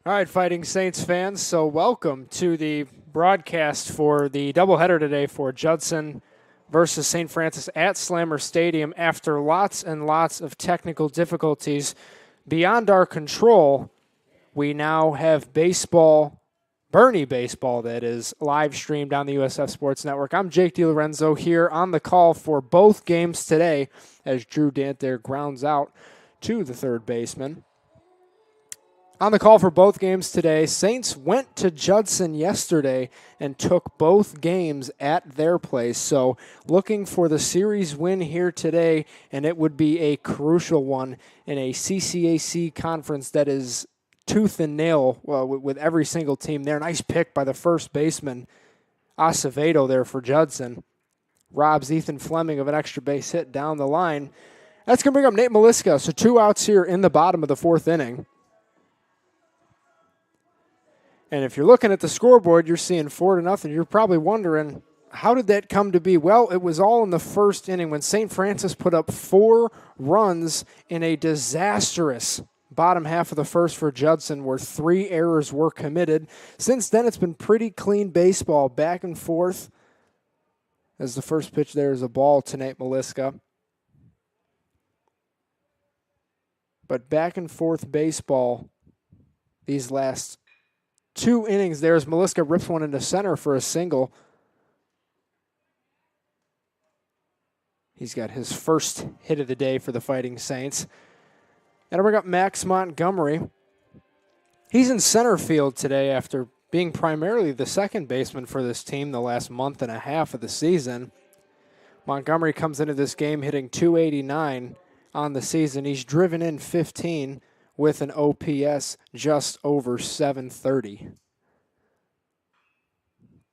All right, Fighting Saints fans, so welcome to the broadcast for the doubleheader today for Judson versus St. Francis at Slammer Stadium. After lots and lots of technical difficulties beyond our control, we now have baseball, Bernie baseball, that is live streamed on the USF Sports Network. I'm Jake DiLorenzo here on the call for both games today as Drew Dant there grounds out to the third baseman. On the call for both games today, Saints went to Judson yesterday and took both games at their place. So looking for the series win here today, and it would be a crucial one in a CCAC conference that is tooth and nail with every single team there. Nice pick by the first baseman, Acevedo there for Judson. Robs Ethan Fleming of an extra base hit down the line. That's going to bring up Nate Maliska. So 2 outs here in the bottom of the fourth inning. And if you're looking at the scoreboard, you're seeing 4-0. You're probably wondering, how did that come to be? Well, it was all in the first inning when St. Francis put up 4 runs in a disastrous bottom half of the first for Judson, where 3 errors were committed. Since then, it's been pretty clean baseball, back and forth. As the first pitch there is a ball to Nate Maliska. But back and forth baseball these last 2 innings there as Maliska rips one into center for a single. He's got his first hit of the day for the Fighting Saints. And I bring up Max Montgomery. He's in center field today after being primarily the second baseman for this team the last month and a half of the season. Montgomery comes into this game hitting .289 on the season. He's driven in 15 with an OPS just over .730.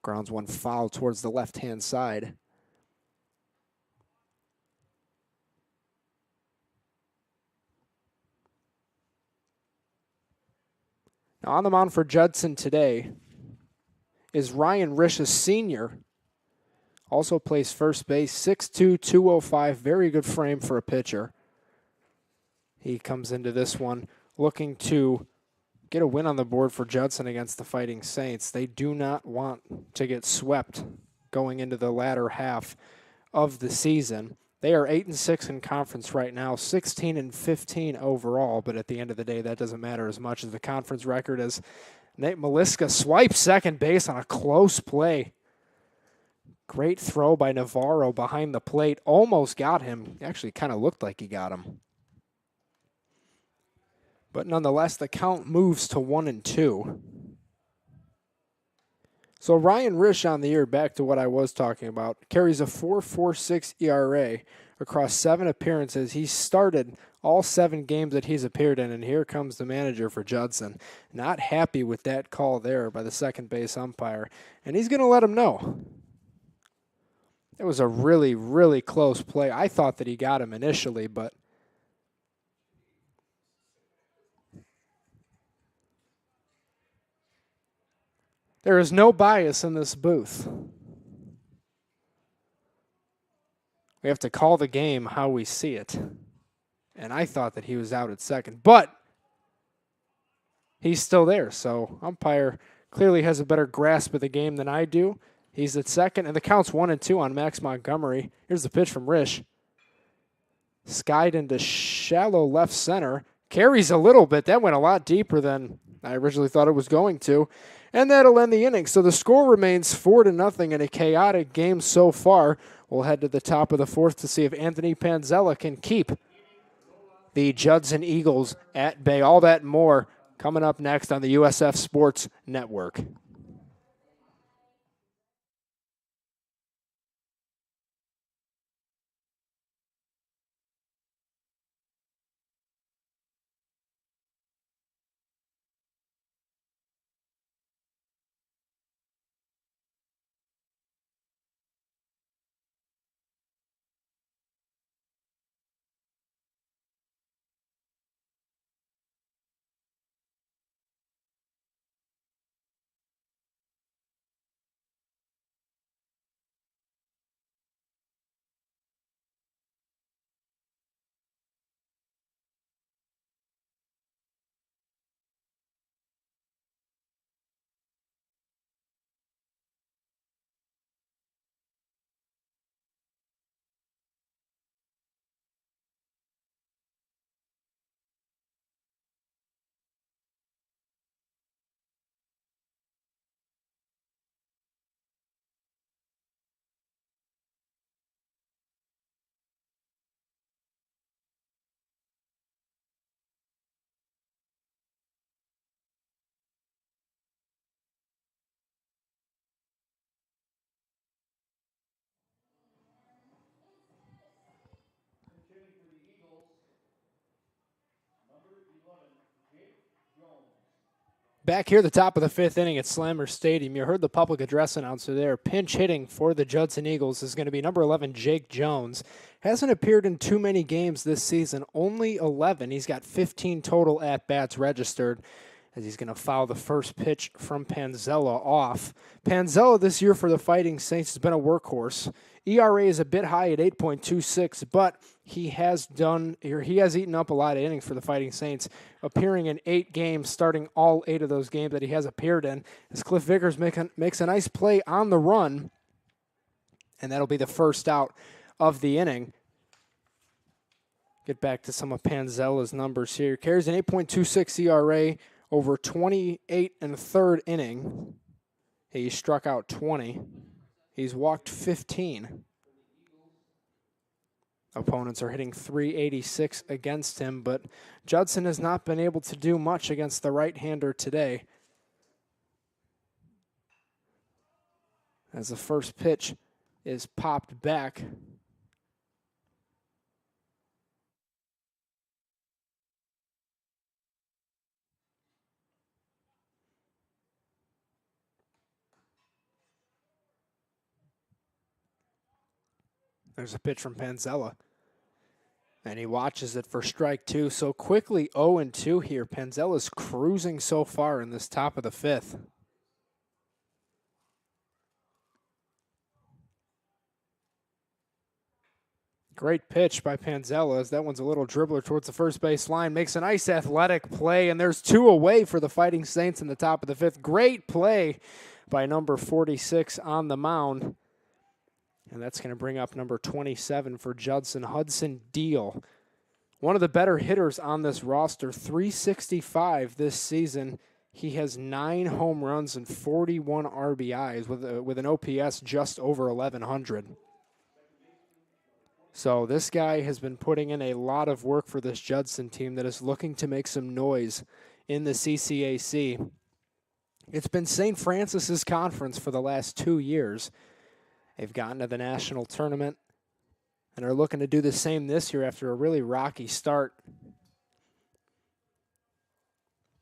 Grounds one foul towards the left-hand side. Now on the mound for Judson today is Ryan Risch, senior. Also plays first base, 6'2", 205. Very good frame for a pitcher. He comes into this one looking to get a win on the board for Judson against the Fighting Saints. They do not want to get swept going into the latter half of the season. They are 8-6 in conference right now, 16-15 overall, but at the end of the day, that doesn't matter as much as the conference record, as Nate Maliska swipes second base on a close play. Great throw by Navarro behind the plate. Almost got him. Actually kind of looked like he got him. But nonetheless, the count moves to 1-2. So Ryan Risch on the year, back to what I was talking about, carries a 4.46 ERA across 7 appearances. He started all 7 games that he's appeared in, and here comes the manager for Judson. Not happy with that call there by the second base umpire, and he's going to let him know. It was a really, really close play. I thought that he got him initially, but there is no bias in this booth. We have to call the game how we see it. And I thought that he was out at second, but he's still there. So umpire clearly has a better grasp of the game than I do. He's at second, and the count's 1-2 on Max Montgomery. Here's the pitch from Risch. Skied into shallow left center. Carries a little bit. That went a lot deeper than I originally thought it was going to. And that'll end the inning. So the score remains 4-0 in a chaotic game so far. We'll head to the top of the fourth to see if Anthony Panzella can keep the Judson Eagles at bay. All that and more coming up next on the USF Sports Network. Back here, the top of the fifth inning at Slammer Stadium, you heard the public address announcer there. Pinch hitting for the Judson Eagles is going to be number 11, Jake Jones. Hasn't appeared in too many games this season, only 11. He's got 15 total at-bats registered as he's going to foul the first pitch from Panzella off. Panzella this year for the Fighting Saints has been a workhorse. ERA is a bit high at 8.26, but he has eaten up a lot of innings for the Fighting Saints, appearing in 8 games, starting all 8 of those games that he has appeared in, as Cliff Vickers makes a nice play on the run, and that'll be the first out of the inning. Get back to some of Panzella's numbers here. Carries an 8.26 ERA over 28 and a third inning. He struck out 20. He's walked 15. Opponents are hitting .386 against him, but Judson has not been able to do much against the right-hander today. As the first pitch is popped back. There's a pitch from Panzella. And he watches it for strike 2. So quickly 0-2 here. Panzella's cruising so far in this top of the fifth. Great pitch by Panzella as that one's a little dribbler towards the first base line. Makes a nice athletic play, and there's 2 away for the Fighting Saints in the top of the fifth. Great play by number 46 on the mound. And that's going to bring up number 27 for Judson, Hudson Deal. One of the better hitters on this roster, .365 this season. He has 9 home runs and 41 RBIs with an OPS just over 1,100. So this guy has been putting in a lot of work for this Judson team that is looking to make some noise in the CCAC. It's been St. Francis's conference for the last 2 years. They've gotten to the national tournament and are looking to do the same this year after a really rocky start.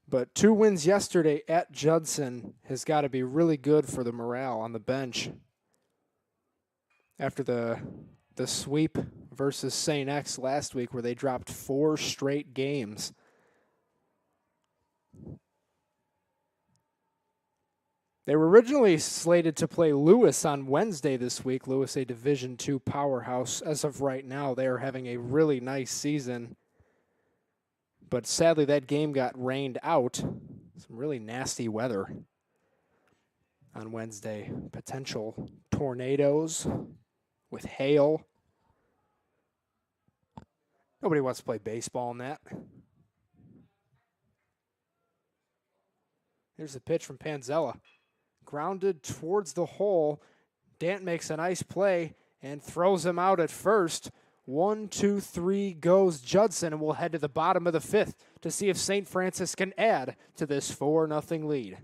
But 2 wins yesterday at Judson has got to be really good for the morale on the bench. After the sweep versus St. X last week where they dropped 4 straight games. They were originally slated to play Lewis on Wednesday this week. Lewis, a Division II powerhouse. As of right now, they are having a really nice season. But sadly, that game got rained out. Some really nasty weather on Wednesday. Potential tornadoes with hail. Nobody wants to play baseball in that. Here's the pitch from Panzella. Grounded towards the hole. Dant makes a nice play and throws him out at first. 1, 2, 3 goes Judson, and we'll head to the bottom of the fifth to see if St. Francis can add to this 4-0 lead.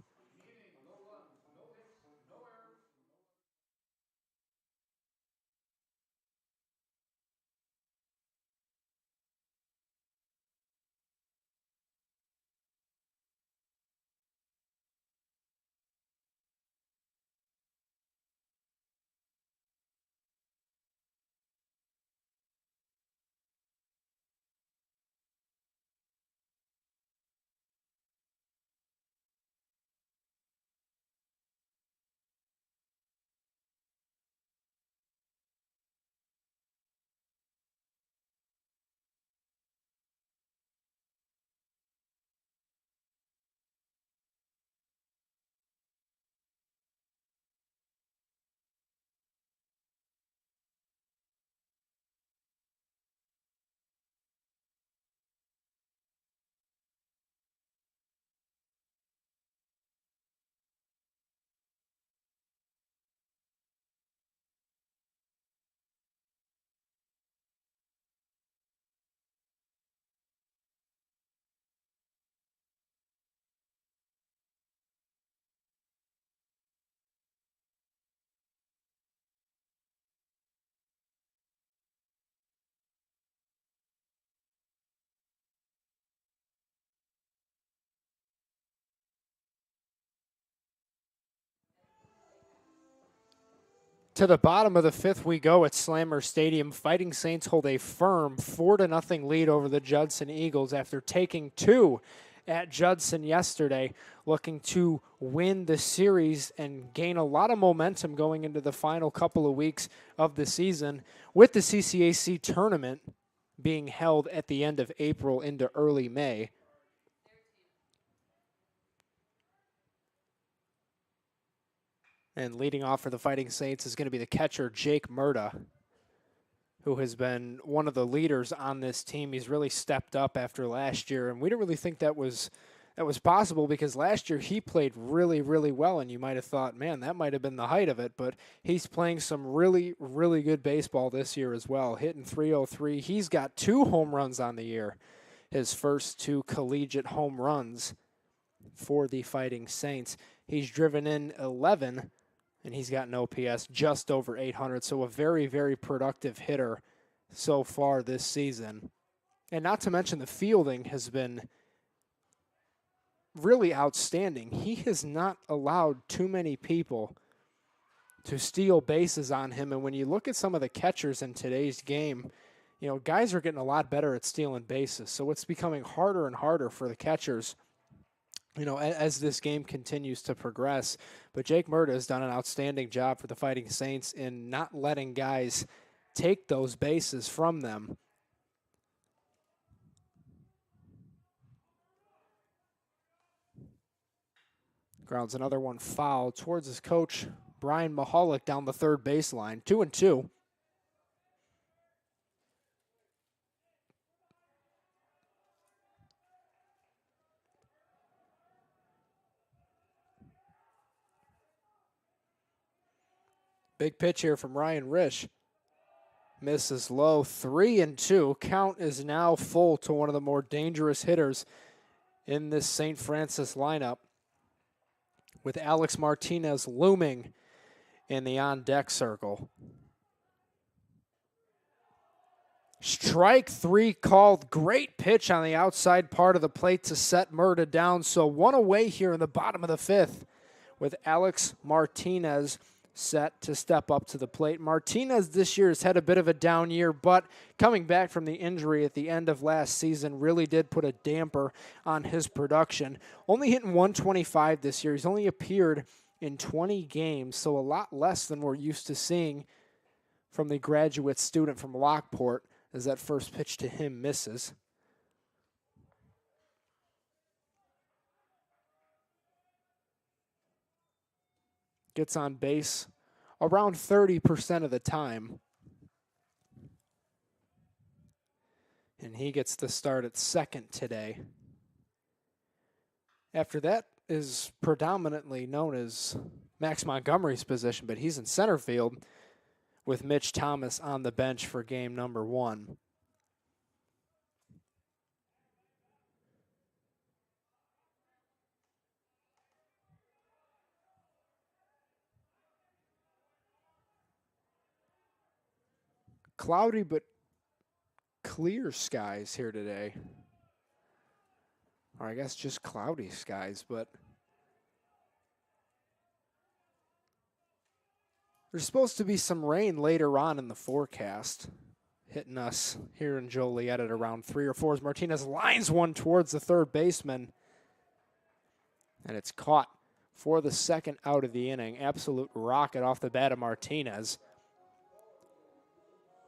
To the bottom of the fifth we go at Slammer Stadium. Fighting Saints hold a firm 4-0 lead over the Judson Eagles after taking 2 at Judson yesterday, looking to win the series and gain a lot of momentum going into the final couple of weeks of the season, with the CCAC tournament being held at the end of April into early May. And leading off for the Fighting Saints is going to be the catcher, Jake Murda, who has been one of the leaders on this team. He's really stepped up after last year, and we didn't really think that was possible because last year he played really, really well, and you might have thought, man, that might have been the height of it, but he's playing some really, really good baseball this year as well, hitting .303. He's got 2 home runs on the year, his first 2 collegiate home runs for the Fighting Saints. He's driven in 11, and he's got an OPS just over 800, so a very, very productive hitter so far this season. And not to mention the fielding has been really outstanding. He has not allowed too many people to steal bases on him, and when you look at some of the catchers in today's game, you know, guys are getting a lot better at stealing bases, so it's becoming harder and harder for the catchers, you know, as this game continues to progress. But Jake Murda has done an outstanding job for the Fighting Saints in not letting guys take those bases from them. Grounds another one foul towards his coach, Brian Mahalik, down the third baseline. 2-2. Big pitch here from Ryan Risch. Misses low. 3-2. Count is now full to one of the more dangerous hitters in this St. Francis lineup, with Alex Martinez looming in the on-deck circle. Strike 3 called. Great pitch on the outside part of the plate to set Murda down. So one away here in the bottom of the fifth, with Alex Martinez set to step up to the plate. Martinez this year has had a bit of a down year, but coming back from the injury at the end of last season really did put a damper on his production. Only hitting .125 this year. He's only appeared in 20 games, so a lot less than we're used to seeing from the graduate student from Lockport, as that first pitch to him misses. Gets on base around 30% of the time. And he gets the start at second today. After that is predominantly known as Max Montgomery's position, but he's in center field with Mitch Thomas on the bench for game number 1. Cloudy but clear skies here today. Or I guess just cloudy skies, but there's supposed to be some rain later on in the forecast, hitting us here in Joliet at around 3 or 4 as Martinez lines one towards the third baseman. And it's caught for the second out of the inning. Absolute rocket off the bat of Martinez.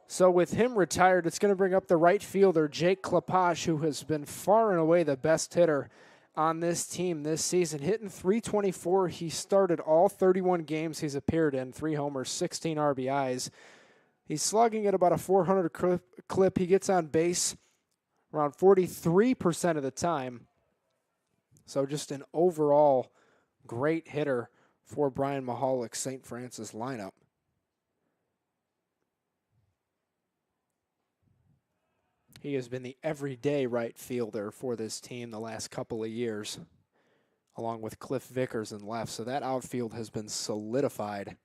So with him retired, it's going to bring up the right fielder, Jake Klaposh, who has been far and away the best hitter on this team this season. Hitting .324. He started all 31 games he's appeared in, 3 homers, 16 RBIs. He's slugging at about a 400 clip. He gets on base around 43% of the time. So just an overall great hitter for Brian Mahalik's St. Francis lineup. He has been the everyday right fielder for this team the last couple of years, along with Cliff Vickers in left. So that outfield has been solidified.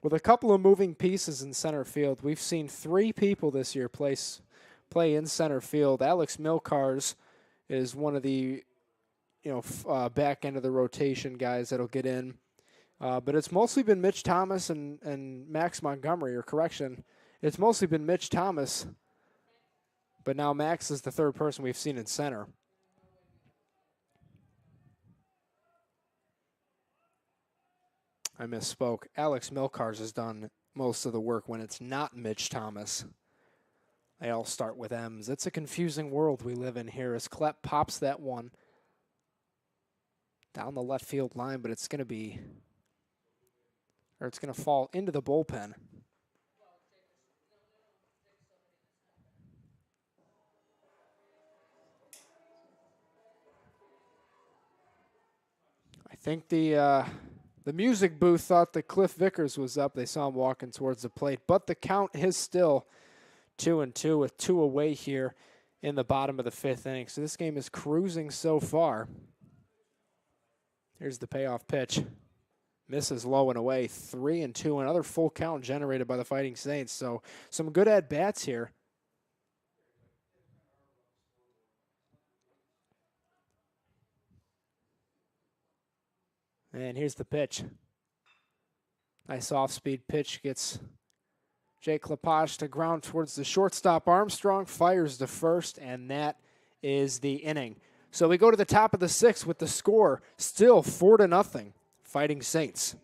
With a couple of moving pieces in center field, we've seen 3 people this year play in center field. Alex Milcars is one of the back end of the rotation guys that'll get in. But it's mostly been Mitch Thomas and Max Montgomery, or correction, it's mostly been Mitch Thomas, but now Max is the third person we've seen in center. I misspoke. Alex Milcars has done most of the work when it's not Mitch Thomas. They all start with M's. It's a confusing world we live in here as Klepp pops that one down the left field line, but it's going to fall into the bullpen. I think the music booth thought that Cliff Vickers was up. They saw him walking towards the plate, but the count is still 2-2 with 2 away here in the bottom of the 5th inning. So this game is cruising so far. Here's the payoff pitch. Misses low and away. 3-2. Another full count generated by the Fighting Saints. So some good at-bats here. And here's the pitch. Nice off-speed pitch. Gets Jake Klepp to ground towards the shortstop. Armstrong fires to first, and that is the inning. So we go to the top of the 6th with the score still 4-0. Fighting Saints.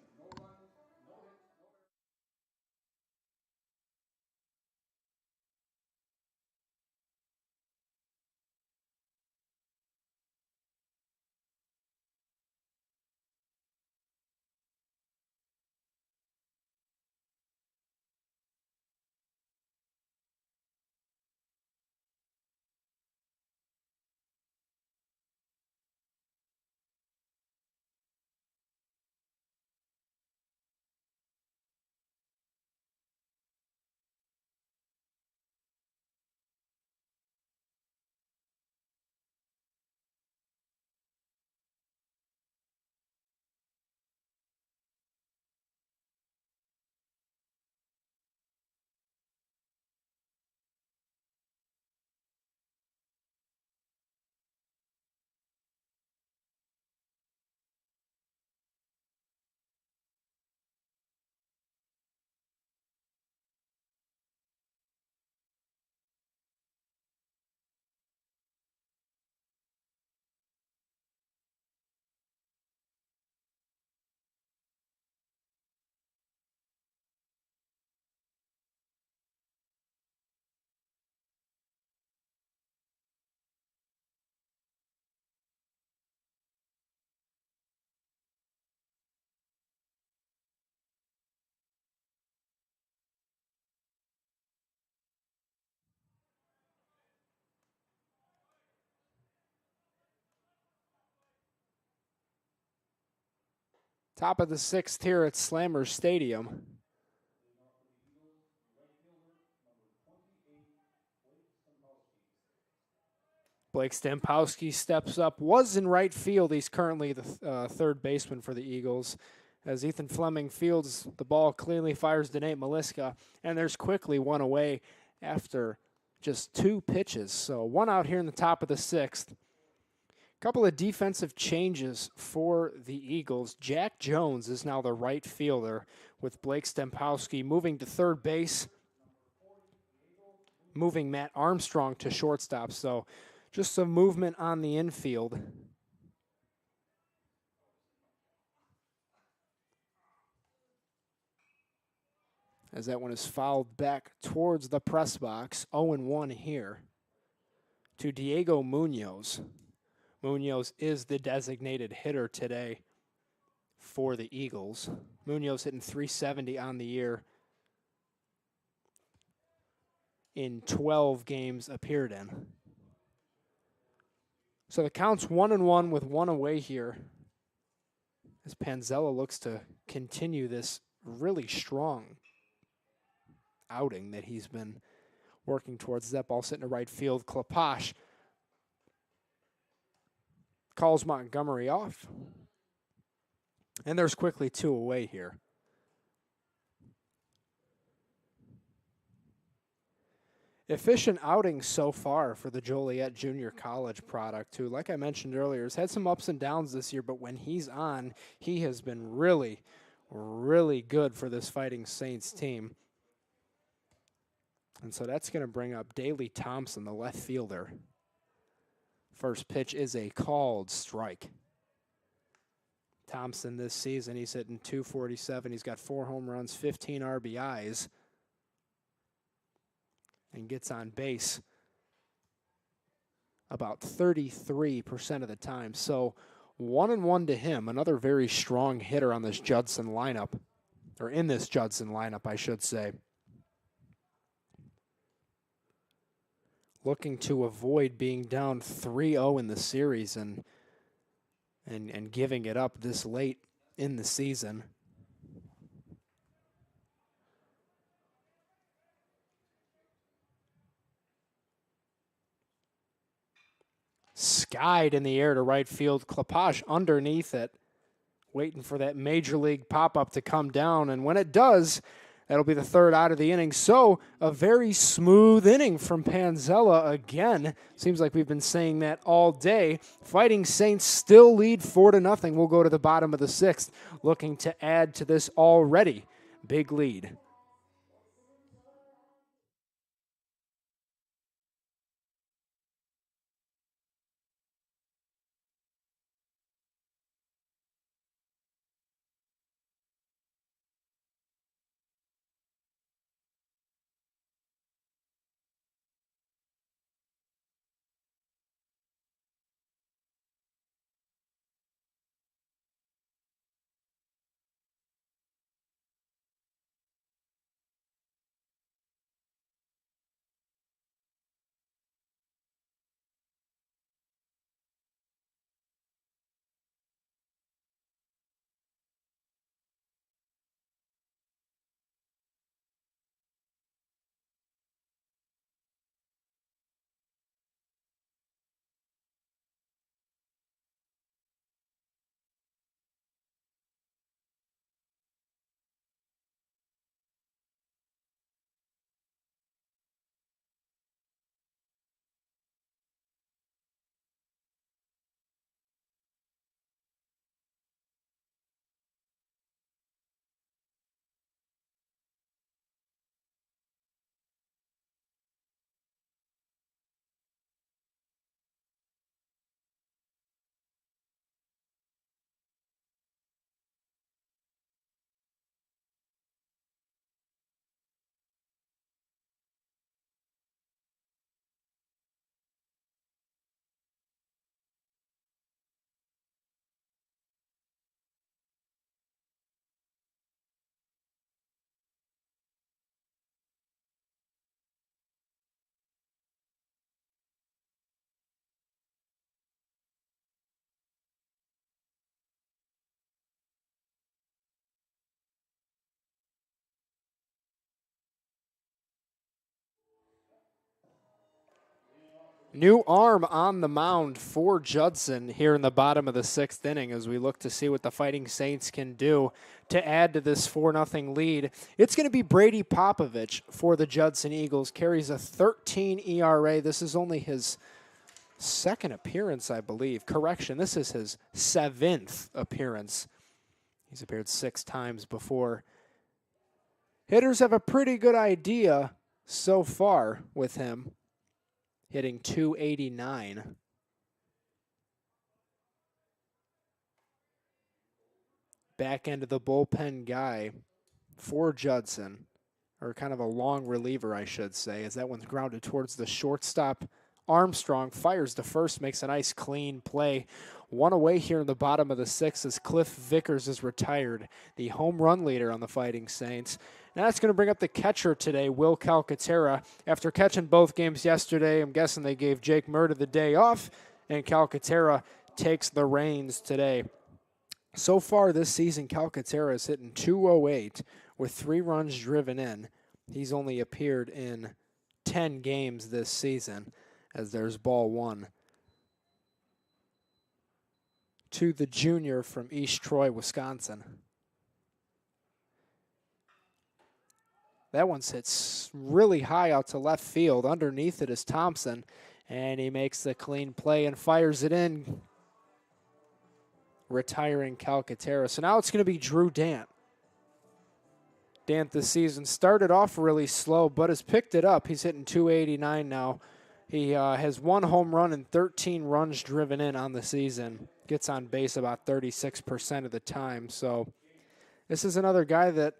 Top of the 6th here at Slammer Stadium. Blake Stempowski steps up, was in right field. He's currently the third baseman for the Eagles. As Ethan Fleming fields the ball, cleanly fires to Nate Maliska, and there's quickly 1 away after just 2 pitches. So 1 out here in the top of the 6th. Couple of defensive changes for the Eagles. Jack Jones is now the right fielder with Blake Stempowski moving to third base, moving Matt Armstrong to shortstop. So just some movement on the infield. As that one is fouled back towards the press box. 0-1 here to Diego Munoz. Munoz is the designated hitter today for the Eagles. Munoz hitting .370 on the year in 12 games appeared in. So the count's 1-1 with 1 away here as Panzella looks to continue this really strong outing that he's been working towards. That ball sitting to right field. Klepp calls Montgomery off. And there's quickly 2 away here. Efficient outing so far for the Joliet Junior College product, who, like I mentioned earlier, has had some ups and downs this year, but when he's on, he has been really, really good for this Fighting Saints team. And so that's going to bring up Daley Thompson, the left fielder. First pitch is a called strike. Thompson this season, he's hitting .247. He's got 4 home runs, 15 RBIs, and gets on base about 33% of the time. So 1-1 to him, another very strong hitter on this Judson lineup, or in this Judson lineup, I should say. Looking to avoid being down 3-0 in the series and giving it up this late in the season. Skied in the air to right field. Clapage underneath it, waiting for that major league pop-up to come down. And when it does, that'll be the third out of the inning. So a very smooth inning from Panzella again. Seems like we've been saying that all day. Fighting Saints still lead 4-0. We'll go to the bottom of the 6th, looking to add to this already big lead. New arm on the mound for Judson here in the bottom of the 6th inning as we look to see what the Fighting Saints can do to add to this 4-0 lead. It's going to be Brady Popovich for the Judson Eagles. Carries a 13 ERA. This is only his 2nd appearance, I believe. Correction, this is his 7th appearance. He's appeared 6 times before. Hitters have a pretty good idea so far with him. Hitting .289. Back end of the bullpen guy for Judson, or kind of a long reliever, I should say, as that one's grounded towards the shortstop. Armstrong fires to first, makes a nice clean play. One away here in the bottom of the 6th as Cliff Vickers is retired, the home run leader on the Fighting Saints. Now that's going to bring up the catcher today, Will Calcaterra. After catching both games yesterday, I'm guessing they gave Jake Murda the day off, and Calcaterra takes the reins today. So far this season, Calcaterra is hitting .208 with 3 runs driven in. He's only appeared in 10 games this season, as there's ball 1 to the junior from East Troy, Wisconsin. That one's hit really high out to left field. Underneath it is Thompson, and he makes the clean play and fires it in, retiring Calcaterra. So now it's going to be Drew Dant Dant this season. Started off really slow, but has picked it up. He's hitting 289 now. He has 1 home run and 13 runs driven in on the season. Gets on base about 36% of the time. So this is another guy that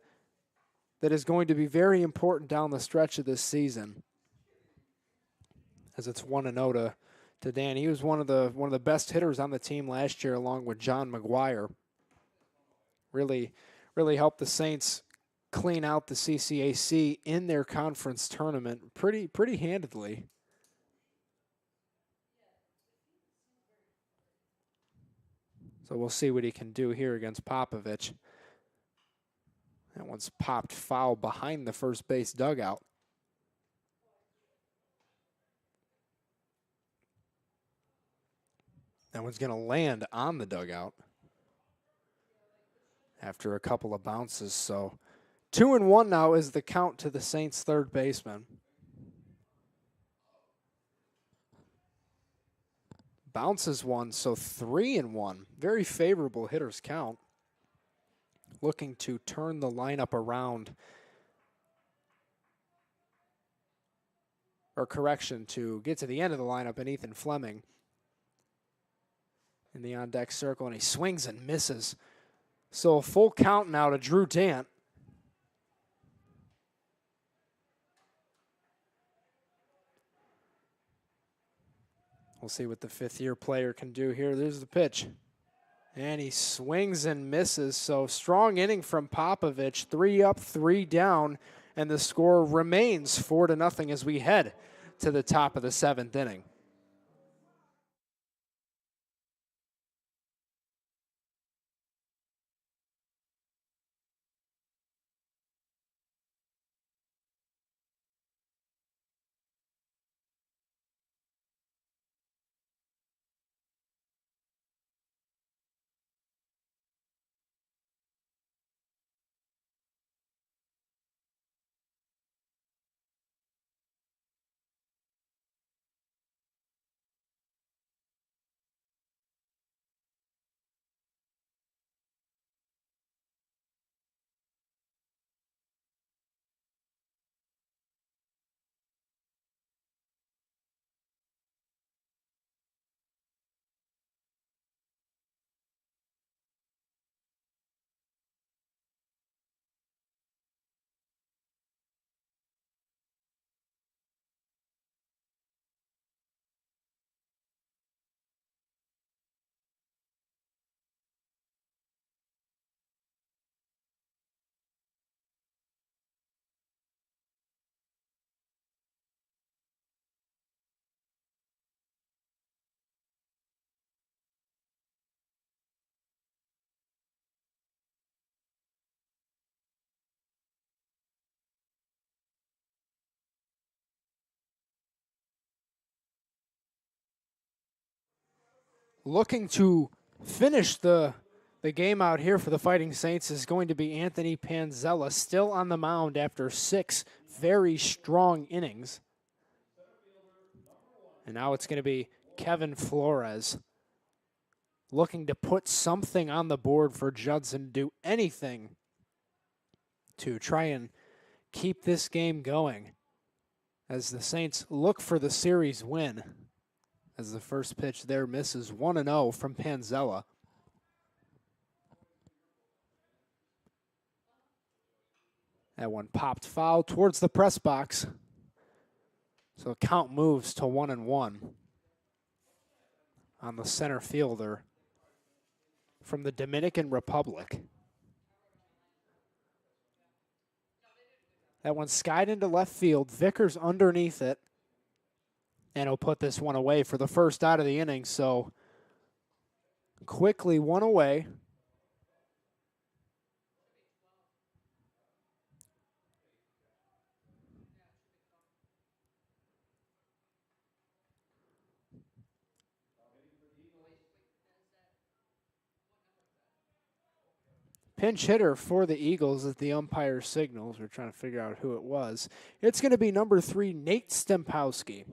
is going to be very important down the stretch of this season, as it's 1-0 to Dan. He was one of the best hitters on the team last year, along with John McGuire. Really helped the Saints clean out the CCAC in their conference tournament pretty handedly. So we'll see what he can do here against Popovich. That one's popped foul behind the first base dugout. That one's going to land on the dugout after a couple of bounces. So 2-1 now is the count to the Saints' third baseman. Bounces one, so 3-1. Very favorable hitter's count. Looking to turn the lineup around. Or correction, to get to the end of the lineup, and Ethan Fleming in the on-deck circle, and he swings and misses. So a full count now to Drew Dant. We'll see what the fifth-year player can do here. There's the pitch. And he swings and misses. So strong inning from Popovich. 3 up, 3 down. And the score remains 4-0 as we head to the top of the 7th inning. Looking to finish the game out here for the Fighting Saints is going to be Anthony Panzella, still on the mound after 6 very strong innings. And now it's going to be Kevin Flores looking to put something on the board for Judson, do anything to try and keep this game going as the Saints look for the series win. As the first pitch there misses, 1-0 from Panzella. That one popped foul towards the press box. So the count moves to 1-1 on the center fielder from the Dominican Republic. That one skied into left field. Vickers underneath it. And he'll put this one away for the first out of the inning. So quickly 1 away. Pinch hitter for the Eagles as the umpire signals. We're trying to figure out who it was. It's going to be number 3, Nate Stempowski.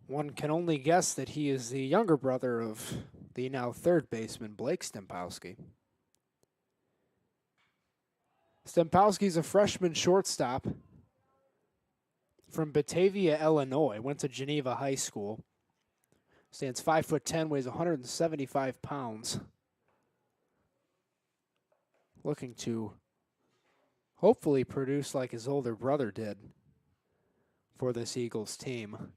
One can only guess that he is the younger brother of the now third baseman, Blake Stempowski. Stempowski's a freshman shortstop from Batavia, Illinois. Went to Geneva High School. Stands 5'10", weighs 175 pounds. Looking to hopefully produce like his older brother did for this Eagles team.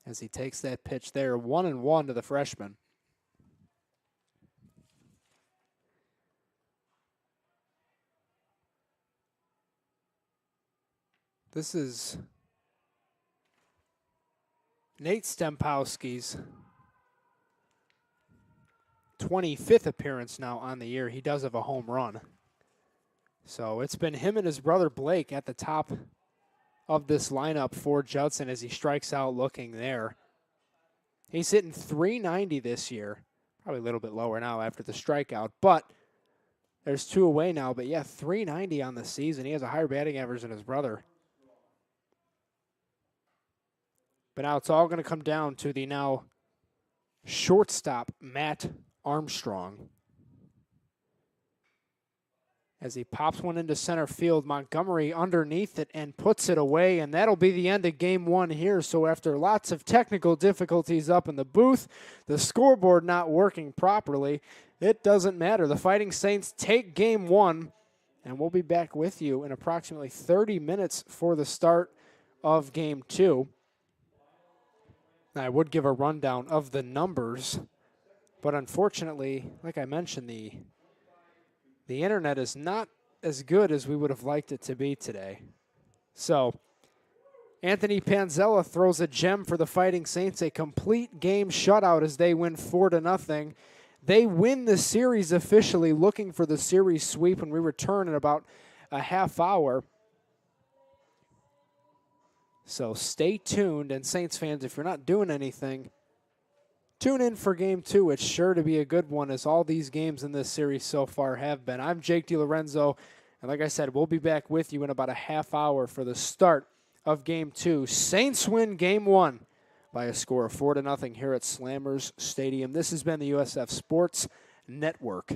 As he takes that pitch there, 1-1 to the freshman. This is Nate Stempowski's 25th appearance now on the year. He does have a home run. So it's been him and his brother Blake at the top of this lineup for Judson as he strikes out looking there. He's hitting .390 this year. Probably a little bit lower now after the strikeout, but there's 2 away now. But yeah, .390 on the season. He has a higher batting average than his brother. But now it's all going to come down to the now shortstop, Matt Armstrong. As he pops one into center field, Montgomery underneath it and puts it away, and that'll be the end of game 1 here. So after lots of technical difficulties up in the booth, the scoreboard not working properly, it doesn't matter. The Fighting Saints take game 1, and we'll be back with you in approximately 30 minutes for the start of game 2. I would give a rundown of the numbers, but unfortunately, like I mentioned, the internet is not as good as we would have liked it to be today. So, Anthony Panzella throws a gem for the Fighting Saints, a complete game shutout as they win 4-0. They win the series officially, looking for the series sweep when we return in about a half hour. So stay tuned, and Saints fans, if you're not doing anything, tune in for game 2. It's sure to be a good one, as all these games in this series so far have been. I'm Jake DiLorenzo, and like I said, we'll be back with you in about a half hour for the start of game 2. Saints win game 1 by a score of 4-0 here at Slammers Stadium. This has been the USF Sports Network.